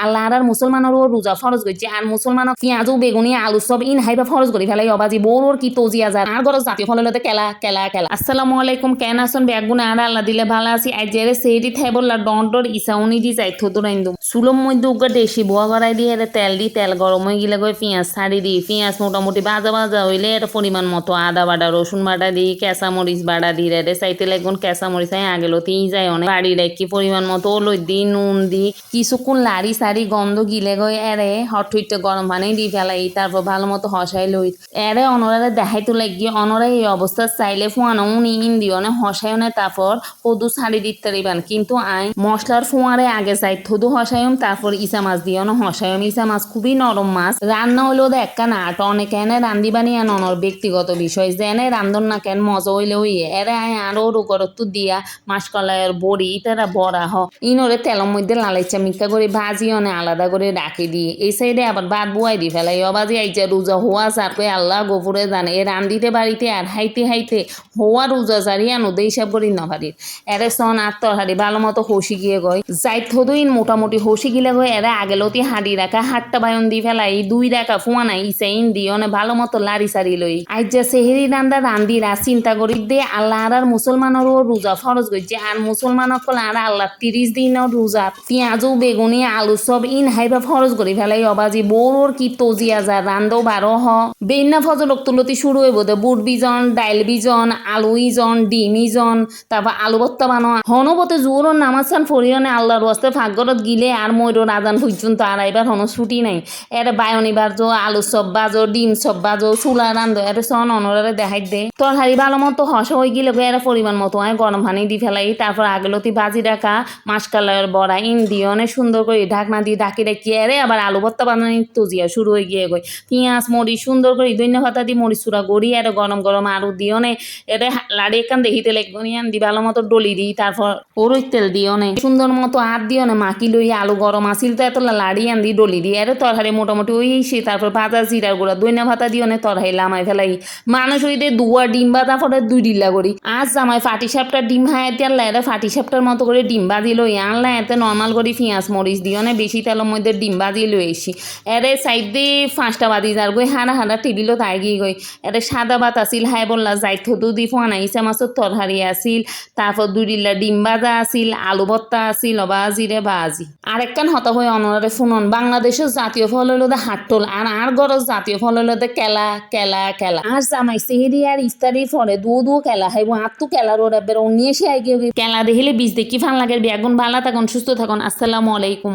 আল্লাহ আর মুসলমানেরও রোজা ফরজ করছে আর মুসলমানক পেঁয়াজও বেগুনি আলু সব ইন হাইবা ফরজ করি ফেলাই অবাজি বউর কি তজিয়া যায় আর গরজ জাতীয় ফলতে কেলা কেলা কেলা। আসসালামু আলাইকুম কেন আসুন বেগুনে আর আল্লাহ দিলে ভালো আছি আজেরে সেইটি থাই বললা ডর ইসাউনি দি যাই থুতুর আইন্দু সুলম মধ্যে উগা দেশি বোয়া গড়াই দিয়ে তেল দি তেল গরম হয়ে গেলে গই পেঁয়াজ ছাড়ি দি পেঁয়াজ মোটামুটি ভাজা ভাজা হইলে এর পরিমাণ মতো আদা বাটা রসুন বাটা দি কেঁচা মরিচ বাটা দি রে চাইতে লাগুন কেঁচা মরিচ আগে লতেই যায় অনেক বাড়ি রেখি পরিমাণ মতো লই দি নুন দি কিছুক্ষণ লাড়ি সারি গন্ধ গিলে গই এরে হটুইতে গরম পানি দি ফেলাই তারপর ভালো মতো হসাই লই এরে অনরারে দেখাইতে লাগি অনরা এই অবস্থা চাইলে ফুয়ানো উনি ইন্দিও নে হসাই নে তারপর কদু ছাড়ি দিতে পারিবেন কিন্তু আই মশলার ফুয়ারে আগে চাই থদু হসাইম তারপর ইসা মাছ দিও না হসাইম ইসা মাছ খুবই নরম মাছ রান্না হইলেও দেখা না অনেক এনে রান্ধি বানি অনর ব্যক্তিগত বিষয় যেনে রান্ধন না কেন মজা হইলে হইয়ে এরে আই আরো রুগরত্তু দিয়া মাসকলাইয়ের বড়ি ইতারা বড়া হ ইনরে তেলের মধ্যে লালাইচা মিক্কা করে ভাজি অনে আলাদা করে রাখি দিয়ে এই সাইডে আবার ভাত বুয়াই দি ফেলাই অবাজি আইজা রোজা হওয়া সার করে আল্লাহ গোপুরে জানে এ রান্ধিতে বাড়িতে আর হাইতে হাইতে হওয়া রোজা সারি আনো দেই সব করি না পারি এরে সন আর তরহারি ভালো মতো হসি গিয়ে গয় যাই থদুইন মোটামুটি হসি গিলে গয় এরা আগেলতি হাঁড়ি রাখা হাটটা বায়ন দি ফেলাই দুই রাখা ফুয়া নাই ইসাইন দি অনে ভালো মতো লাড়ি সারি লই আইজা সেহেরি রান্দা রান্দিরা চিন্তা করি দে আল্লাহ আর মুসলমানেরও রোজা ফরজ করছে আর মুসলমানক আর আল্লাহ 30 দিনও রোজা পেঁয়াজও বেগুনি আলু সব ইন হাইবা ফরজ করি ফেলাই অবাজি বউর কি তজিয়া যা রান্ধো বারো হ বেন্না ফজলক তুলতি শুরু হইব দে বুট বিজন ডাইল বিজন আলু ইজন ডিম ইজন তারপর আলু ভর্তা বানো হনবতে জোর নামাজান ফরিয়নে আল্লাহর ওয়াস্তে ফাগরত গিলে আর ময়ূর আজান পর্যন্ত আর এবার হন ছুটি নাই এর বায়নি বাজো আলু সব বাজো ডিম সব বাজো চুলা রান্ধো এর সন অনরে দেখাই দে তরহারি ভালো মতো হস হয়ে গেলে এর পরিমাণ মতো হয় গরম পানি দি ফেলাই তারপর আগলতি বাজি রাখা মাসকালাইয়ের বড়া ইন দিয়ে অনেক সুন্দর করে ঢাকনা দিয়ে ঢাকি রাখি এরে আবার আলু ভর্তা বানানি তজিয়া শুরু হয়ে গিয়ে গই পেঁয়াজ মরিচ সুন্দর করে ধনিয়া পাতা দিয়ে মরিচ চূড়া গড়ি আর গরম গরম আলু দিও নে এরে লাড়ি একান দেখিতে লাগবনিয়ান দি ভালো মতো ডলি দিই তারপর ওরই তেল দিও নে সুন্দর মতো হাত দিও নে মাকি লই আলু গরম আসিল তো এত লাড়ি আন দি ডলি দিই এরে তরকারি মোটামুটি ওই সে তারপর ভাজা জিরার গুঁড়া ধনিয়া পাতা দিও নে তরকারি লামাই ফেলাই মানুষ হইতে দুয়া ডিম বাজা পরে 2 ডিল্লা করি আজ জামাই ফাটি সাপটা ডিম হায় তেল এরে ফাটি সাপটার মতো করে ডিম বাজি লই আনলা এতে নর্মাল করে পেঁয়াজ মরিচ দিও নে বেশি তেলের মধ্যে ডিম বাজি লই এসি এরে সাইড দিয়ে 5টা বাজি যার গই হারা হারা টেবিলও তাই গিয়ে গই এরে সাদা ভাত আসিল হাই বললা যাই থদু দি ফোয়ানা ইসা মাছের তরহারি আসিল তারপর 2 ডিল্লা ডিম বাজা আসিল আলু ভর্তা আসিল বাজি রে বাজি আরেকখান হতা হয়ে অনরে শুনন বাংলাদেশের জাতীয় ফল হলো দে হাট্টল আর গরজ জাতীয় ফল হলো দে কেলা কেলা কেলা আর জামাই সেহেরি আর ইফতারির পরে দু কেলা হাইব আর তো কেলার ওরা বেরো নিয়ে এসে আই গিয়ে কেলা দেখিলে বীজ দেখি ফান লাগে বেগুন ভালো থাকুন সুস্থ থাকুন আসসালামু আলাইকুম।